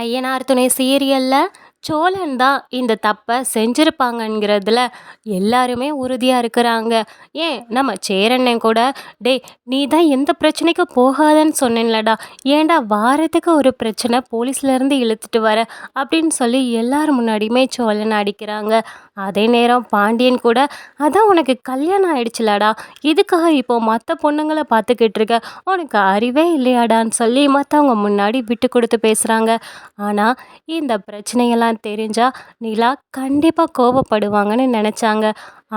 ஐயனார் துணை சீரியல்ல சோழன் தான் இந்த தப்பை செஞ்சிருப்பாங்கங்கிறதுல எல்லாருமே உறுதியாக இருக்கிறாங்க. ஏன் நம்ம சேரண்ணன் கூட, டேய் நீ தான் எந்த பிரச்சனைக்கும் போகாதன்னு சொன்னேன்லடா, ஏன்டா வாரத்துக்கு ஒரு பிரச்சனை போலீஸ்லேருந்து இழுத்துட்டு வர அப்படின்னு சொல்லி எல்லார் முன்னாடியுமே சோழனை அடிக்கிறாங்க. அதே நேரம் பாண்டியன் கூட, அதான் உனக்கு கல்யாணம் ஆயிடுச்சுலடா, இதுக்காக இப்போ மற்ற பொண்ணுங்களை பார்த்துக்கிட்டு இருக்க, உனக்கு அறிவே இல்லையாடான்னு சொல்லி மற்றவங்க முன்னாடி விட்டு கொடுத்து பேசுகிறாங்க. ஆனால் இந்த பிரச்சனையெல்லாம் தெரிஞ்சா நிலா கண்டிப்பாக கோவப்படுவாங்கன்னு நினச்சாங்க.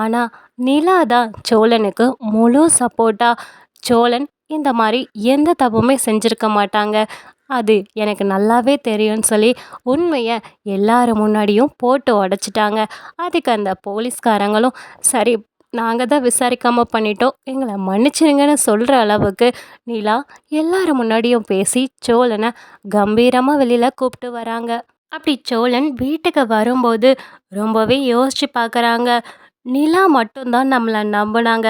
ஆனால் நிலா தான் சோழனுக்கு முழு சப்போர்ட்டாக, சோழன் இந்த மாதிரி எந்த தப்புமே செஞ்சுருக்க மாட்டாங்க, அது எனக்கு நல்லாவே தெரியும்னு சொல்லி உண்மையை எல்லார் முன்னாடியும் போட்டு உடச்சிட்டாங்க. அதுக்கு அந்த போலீஸ்காரங்களும் சரி, நாங்கள் தான் விசாரிக்காமல் பண்ணிட்டோம், எங்களை மன்னிச்சிருங்கன்னு சொல்கிற அளவுக்கு நிலா எல்லார் முன்னாடியும் பேசி சோழனை கம்பீரமாக வெளியில் கூப்பிட்டு வராங்க. அப்படி சோழன் வீட்டுக்கு வரும்போது ரொம்பவே யோசிச்சு பார்க்குறாங்க. நிலா மட்டும்தான் நம்மளை நம்பினாங்க.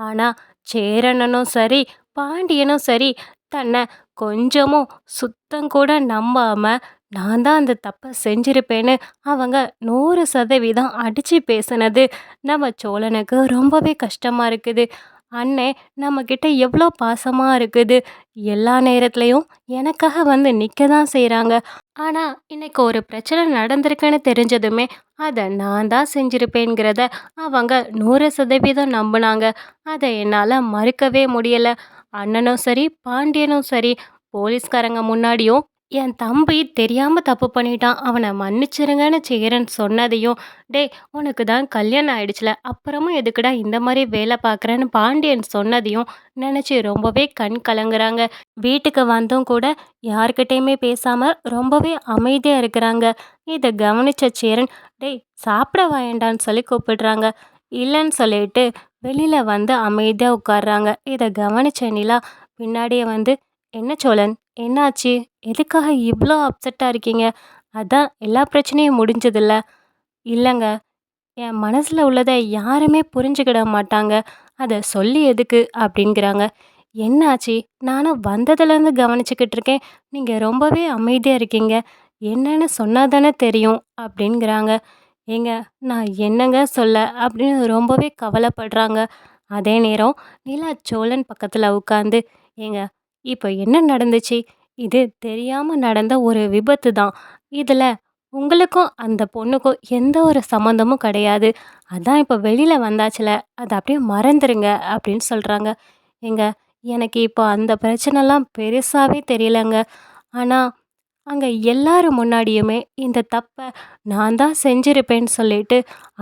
ஆனால் சேரனனும் சரி பாண்டியனும் சரி தன்னை கொஞ்சமும் சுத்தம் கூட நம்பாமல் நான் தான் அந்த தப்பை செஞ்சிருப்பேன்னு அவங்க 100% அடித்து பேசுனது நம்ம சோழனுக்கு ரொம்பவே கஷ்டமாக இருக்குது. அண்ணே நம்மக்கிட்ட எவ்வளோ பாசமாக இருக்குது, எல்லா நேரத்துலையும் எனக்காக வந்து நிற்க தான் செய்கிறாங்க. ஆனால் இன்னைக்கு ஒரு பிரச்சனை நடந்திருக்குன்னு தெரிஞ்சதுமே அதை நான் தான் செஞ்சிருப்பேங்கிறத அவங்க 100% நம்பினாங்க. அதை என்னால் மறுக்கவே முடியலை. அண்ணனும் சரி பாண்டியனும் சரி போலீஸ்காரங்க முன்னாடியும் என் தம்பி தெரியாமல் தப்பு பண்ணிட்டான், அவனை மன்னிச்சிருங்கன்னு சேரன் சொன்னதையும், டேய் உனக்கு தான் கல்யாணம் ஆயிடுச்சுல, அப்புறமும் எதுக்குடா இந்த மாதிரி வேலை பார்க்குறேன்னு பாண்டியன் சொன்னதையும் நினச்சி ரொம்பவே கண் கலங்குறாங்க. வீட்டுக்கு வந்தும் கூட யார்கிட்டயுமே பேசாமல் ரொம்பவே அமைதியாக இருக்கிறாங்க. இதை கவனிச்ச சேரன், டேய் சாப்பிட வாயேண்டான்னு சொல்லி கூப்பிடுறாங்க. இல்லைன்னு சொல்லிட்டு வெளியில் வந்து அமைதியாக உட்கார்றாங்க. இதை கவனிச்ச நிலா பின்னாடியே வந்து, என்ன சோழன், என்னாச்சு, எதுக்காக இவ்வளோ அப்செட்டாக இருக்கீங்க, அதான் எல்லா பிரச்சனையும் முடிஞ்சதில்ல. இல்லைங்க, என் மனசில் உள்ளதை யாருமே புரிஞ்சுக்கிட மாட்டாங்க, அதை சொல்லி எதுக்கு அப்படிங்கிறாங்க. என்னாச்சு, நானும் வந்ததுலேருந்து கவனிச்சுக்கிட்டு இருக்கேன், நீங்கள் ரொம்பவே அமைதியாக இருக்கீங்க, என்னன்னு சொன்னால் தானே தெரியும் அப்படிங்கிறாங்க. ஏங்க நான் என்னங்க சொல்ல அப்படின்னு ரொம்பவே கவலைப்படுறாங்க. அதே நேரம் நிலா சோழன் பக்கத்தில் உட்காந்து, ஏங்க இப்போ என்ன நடந்துச்சு, இது தெரியாமல் நடந்த ஒரு விபத்து தான், இதில் உங்களுக்கும் அந்த பொண்ணுக்கும் எந்த ஒரு சம்மந்தமும் கிடையாது, அதான் இப்போ வெளியில் வந்தாச்சுல, அதை அப்படியே மறந்துடுங்க அப்படின்னு சொல்கிறாங்க. ஏங்க எனக்கு இப்போ அந்த பிரச்சனைலாம் பெருசாகவே தெரியலங்க, ஆனால் அங்கே எல்லார் முன்னாடியுமே இந்த தப்பை நான் தான் செஞ்சிருப்பேன்னு சொல்லிட்டு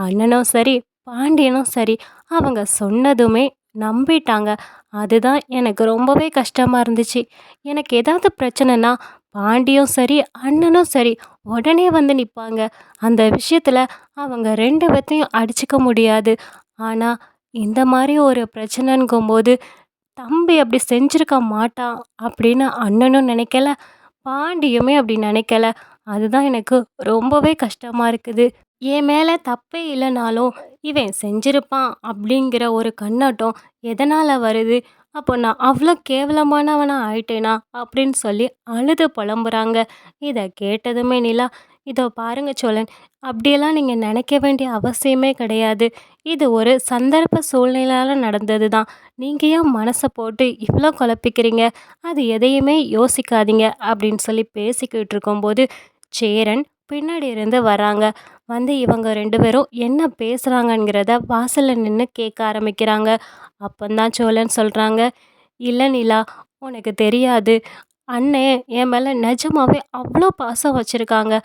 அண்ணனும் சரி பாண்டியனும் சரி அவங்க சொன்னதுமே நம்பிட்டாங்க. அதுதான் எனக்கு ரொம்பவே கஷ்டமாக இருந்துச்சு. எனக்கு ஏதாவது பிரச்சனைனா பாண்டியும் சரி அண்ணனும் சரி உடனே வந்து நிற்பாங்க. அந்த விஷயத்தில் அவங்க 2 பேர்த்தையும் அடிச்சுக்க முடியாது. ஆனால் இந்த மாதிரி ஒரு பிரச்சனைங்கும்போது தம்பி அப்படி செஞ்சிருக்க மாட்டான் அப்படின்னு அண்ணனும் நினைக்கல, பாண்டியுமே அப்படி நினைக்கல. அதுதான் எனக்கு ரொம்பவே கஷ்டமாக இருக்குது. என் மேலே தப்பே இல்லைனாலும் இவன் செஞ்சிருப்பான் அப்படிங்கிற ஒரு கண்ணோட்டம் எதனால் வருது, அப்போ நான் அவ்வளோ கேவலமானவனா ஆயிட்டேனா அப்படின்னு சொல்லி அழுது புலம்புறாங்க. இதை கேட்டதுமே நிலா, இதோ பாருங்க சோழன், அப்படியெல்லாம் நீங்கள் நினைக்க வேண்டிய அவசியமே கிடையாது, இது ஒரு சந்தர்ப்ப சூழ்நிலையால் நடந்தது தான், நீங்கள் ஏன் மனசை போட்டு இவ்வளோ குழப்பிக்கிறீங்க, அது எதையுமே யோசிக்காதீங்க அப்படின்னு சொல்லி பேசிக்கிட்டு இருக்கும்போது சேரன் பின்னாடி இருந்து வராங்க. வந்து இவங்க 2 பேரும் என்ன பேசுகிறாங்கங்கிறத வாசலில் நின்று கேட்க ஆரம்பிக்கிறாங்க. அப்பந்தான் சோழன் சொல்கிறாங்க, இல்லை நிலா, உனக்கு தெரியாது, அண்ணே என் மேலே நிஜமாவே அவ்வளோ பாசம் வச்சுருக்காங்க.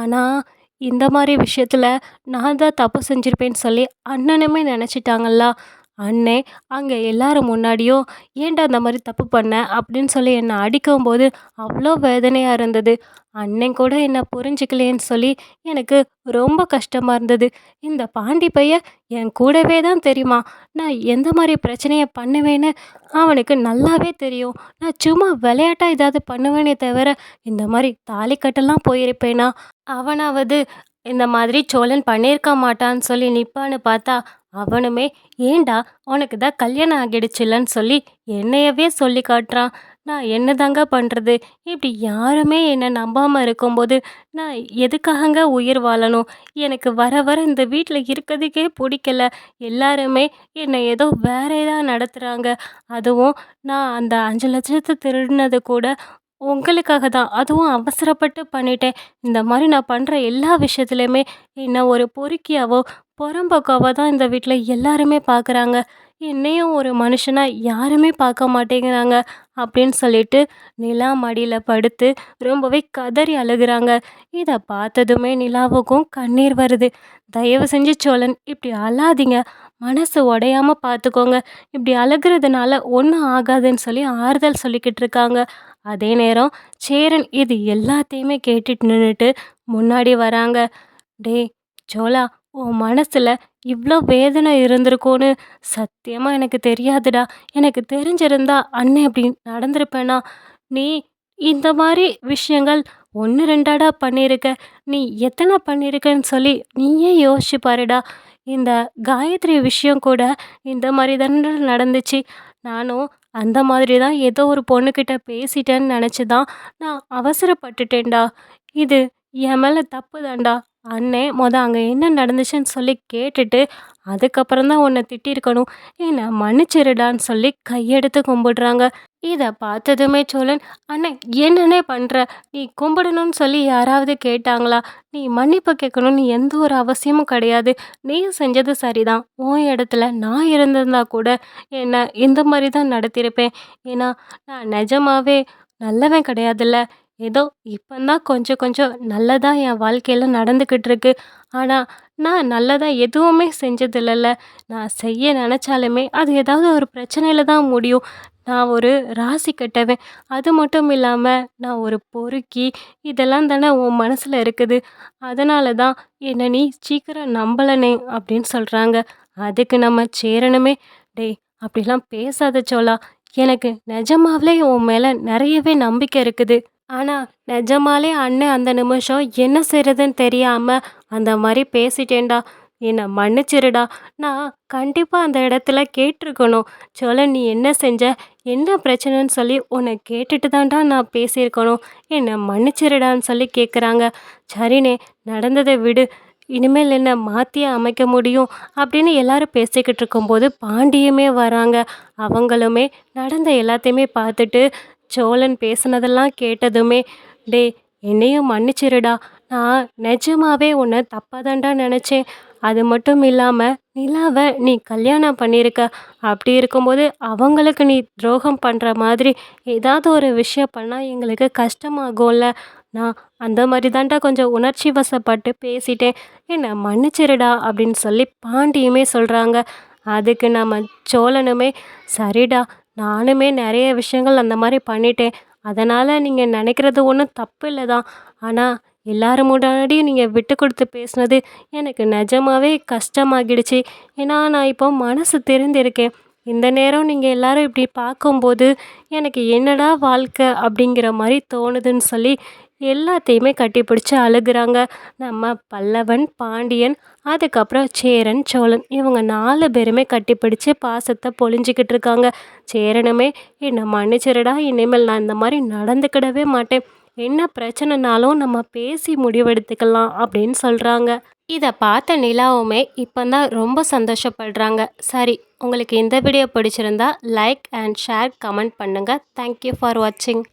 ஆனால் இந்த மாதிரி விஷயத்தில் நான் தான் தப்பு செஞ்சுருப்பேன்னு சொல்லி அண்ணனுமே நினச்சிட்டாங்களா. அண்ணே அங்கே எல்லாரும் முன்னாடியும் ஏன்டா அந்த மாதிரி தப்பு பண்ண அப்படின்னு சொல்லி என்னை அடிக்கும்போது அவ்வளோ வேதனையாக இருந்தது. அண்ணன் கூட என்னை புரிஞ்சுக்கலேன்னு சொல்லி எனக்கு ரொம்ப கஷ்டமாக இருந்தது. இந்த பாண்டி பையன் என் கூடவே தான் தெரியுமா, நான் எந்த மாதிரி பிரச்சனையை பண்ணுவேன்னு அவனுக்கு நல்லாவே தெரியும். நான் சும்மா விளையாட்டா ஏதாவது பண்ணுவேனே தவிர இந்த மாதிரி தாலி கட்டெல்லாம் போயிருப்பேனா, அவனாவது இந்த மாதிரி சோழன் பண்ணியிருக்க மாட்டான்னு சொல்லி நிற்பான்னு பார்த்தா அவனுமே, ஏண்டா உனக்கு தான் கல்யாணம் ஆகிடுச்சுலன்னு சொல்லி என்னையவே சொல்லி காட்டுறான். நான் என்னதாங்க பண்றது? இப்படி யாருமே என்ன நம்பாம இருக்கும்போது, நான் எதுக்காகங்க உயிர் வாழணும்? எனக்கு வர வர இந்த வீட்ல இருக்கறதுக்கே புடிக்கல. எல்லாருமே என்ன ஏதோ வேற நடத்துறாங்க. அதுவும் நான் அந்த 5,00,000 திருடுனது கூட உங்களுக்காக தான். அதுவும் அவசரப்பட்டு பண்ணிட்டேன். இந்த மாரி நான் பண்ற எல்லா விஷயத்துலயுமே என்ன ஒரு பொறுக்கியாவோ, புறம்போக்காவோ தான் இந்த வீட்ல எல்லாருமே பார்க்குறாங்க. என்னையும் ஒரு மனுஷனா யாருமே பார்க்க மாட்டேங்கிறாங்க. அப்படின்னு சொல்லிட்டு நிலா மடியில படுத்து ரொம்பவே கதறி அழுகுறாங்க. இத பார்த்ததுமே நிலாவுக்கும் கண்ணீர் வருது. "தயவு செஞ்சு சோழன் இப்படி அழாதீங்க. மனசு உடையாம பார்த்துக்கோங்க. இப்படி அழுகுறதுனால ஒண்ணும் ஆகாதுன்னு" சொல்லி ஆறுதல் சொல்லிக்கிட்டு இருக்காங்க. அதே நேரம் சேரன் இது எல்லாத்தையுமே கேட்டுட்டு நின்னுட்டு முன்னாடி வராங்க. "டேய் சோலா, உன் மனசுல இவ்ளோ வேதனை இருந்திருக்கும்னு சத்தியமா எனக்கு தெரியாதுடா. எனக்கு தெரிஞ்சிருந்தா அண்ணன் இப்படி நடந்திருப்பேனா? நீ இந்த மாரி விஷயங்கள் 1, 2ஆடா பண்ணியிருக்க. நீ எத்தன பண்ணியிருக்கன்னு சொல்லி நீயே யோசிச்சு பாருடா. இந்த காயத்ரி விஷயம் கூட இந்த மாரி தான்டா நடந்துச்சு. நானும் அந்த மாதிரி தான் ஏதோ ஒரு பொண்ணுக்கிட்ட பேசிட்டேன்னு நெனச்சு தான் நான் அவசரப்பட்டுட்டேன்டா. இது என் மேல தப்பு தான்டா. அண்ணே அங்க என்ன நடந்துச்சுன்னு சொல்லி கேட்டுட்டு, அதுக்கப்புறம் தான் உன்ன திட்டியிருக்கணும். என்ன மன்னிச்சிருடான்னு சொல்லி கையெடுத்து கும்பிடுறாங்க. இத பார்த்ததுமே சோழன், "அண்ணே என்னண்ணே பண்ற? நீ கும்பிடணும்னு சொல்லி யாராவது கேட்டாங்களா? நீ மன்னிப்பு கேட்கணும்னு எந்த ஒரு அவசியமும் கிடையாது. நீயும் செஞ்சது சரிதான். உன் இடத்துல நான் இருந்திருந்தா கூட என்ன இந்த மாரி தான் நடத்தியிருப்பேன். ஏன்னா, நான் நிஜமாவே நல்லவன் கிடையாதுல்ல. ஏதோ இப்பந்தான் கொஞ்சம் கொஞ்சம் நல்லதா என் வாழ்க்கையில நடந்துக்கிட்டு இருக்கு. ஆனா, நான் நல்லதா எதுவுமே செஞ்சதில்லல்ல. நான் செய்ய நெனச்சாலுமே அது ஏதாவது ஒரு பிரச்சனையில தான் முடியும். நான் ஒரு ராசி கெட்டவன். அது மட்டும் இல்லாம நான் ஒரு பொறுக்கி. இதெல்லாம் தானே உன் மனசுல இருக்குது. அதனால தான் என்ன நீ சீக்கிரம் நம்பலனே" அப்படின்னு சொல்றாங்க. அதுக்கு நம்ம சேரனுமே, "டேய் அப்படிலாம் பேசாத சோலா. எனக்கு நெஜமாவே உன் மேல நெறையவே நம்பிக்கை இருக்குது. ஆனா, நெஜமாலே அண்ணன் அந்த நிமிஷம் என்ன செய்றதுன்னு தெரியாம அந்த மாரி பேசிட்டேன்டா. என்ன மன்னிச்சிருடா. நான் கண்டிப்பா அந்த இடத்துல கேட்டுருக்கணும். சோழன் நீ என்ன செஞ்ச? என்ன பிரச்சனைன்னு சொல்லி உன்ன கேட்டுட்டு தான்டா நான் பேசியிருக்கணும். என்ன மன்னிச்சிருடான்னு சொல்லி கேட்குறாங்க. சரிண்ணே, நடந்தத விடு. இனிமேல் என்ன மாத்தியா அமைக்க முடியும்? அப்படின்னு எல்லாரும் பேசிக்கிட்டு இருக்கும்போது பாண்டியுமே வராங்க. அவங்களுமே நடந்த எல்லாத்தையுமே பார்த்துட்டு சோழன் பேசுனதெல்லாம் கேட்டதுமே, "டேய் என்னையும் மன்னிச்சிருடா. நான் நிஜமாவே உன்ன தப்பா தான்டா நெனச்சேன். அது மட்டும் இல்லாம நிலாவ நீ கல்யாணம் பண்ணியிருக்க. அப்படி இருக்கும்போது அவங்களுக்கு நீ துரோகம் பண்ற மாதிரி ஏதாவது ஒரு விஷயம் பண்ணா எங்களுக்கு கஷ்டமாகும்ல. நான் அந்த மாரி தான்டா கொஞ்சம் உணர்ச்சி வசப்பட்டு பேசிட்டேன். என்ன மன்னிச்சிருடா" அப்படின்னு சொல்லி பாண்டியுமே சொல்றாங்க. அதுக்கு நம்ம சோழனுமே, "சரிடா. நானுமே நெறைய விஷயங்கள் அந்த மாரி பண்ணிட்டேன். அதனால நீங்க நெனைக்கிறது ஒண்ணும் தப்பு இல்ல தான். ஆனா, எல்லார் முன்னாடியும் நீங்க விட்டு குடுத்து பேசுனது எனக்கு நெஜமாவே கஷ்டமாகிடுச்சு. ஏன்னா, நான் இப்போ மனசு திருந்திருக்கேன். இந்த நேரம் நீங்க எல்லாரும் இப்படி பார்க்கும்போது, எனக்கு என்னடா வாழ்க்கை அப்படிங்கிற மாரி தோணுதுன்னு" சொல்லி எல்லாத்தையுமே கட்டிப்பிடிச்சு அழுகுறாங்க. நம்ம பல்லவன், பாண்டியன், அதுக்கப்புறம் சேரன், சோழன் இவங்க 4 பேருமே கட்டிப்பிடிச்சு பாசத்த பொழிஞ்சுக்கிட்டு இருக்காங்க. சேரனுமே, "என்ன மன்னிச்சிருடா. இனிமேல் நான் இந்த மாரி நடந்துக்கிடவே மாட்டேன். என்ன பிரச்சனைனாலும் நம்ம பேசி முடிவெடுத்துக்கலாம்" அப்படின்னு சொல்றாங்க. இத பார்த்த நிலாவுமே இப்பந்தான் ரொம்ப சந்தோஷப்படுறாங்க. சரி, உங்களுக்கு இந்த வீடியோ பிடிச்சிருந்தா லைக் அண்ட் ஷேர், கமெண்ட் பண்ணுங்க. தேங்க் யூ ஃபார் வாட்சிங்.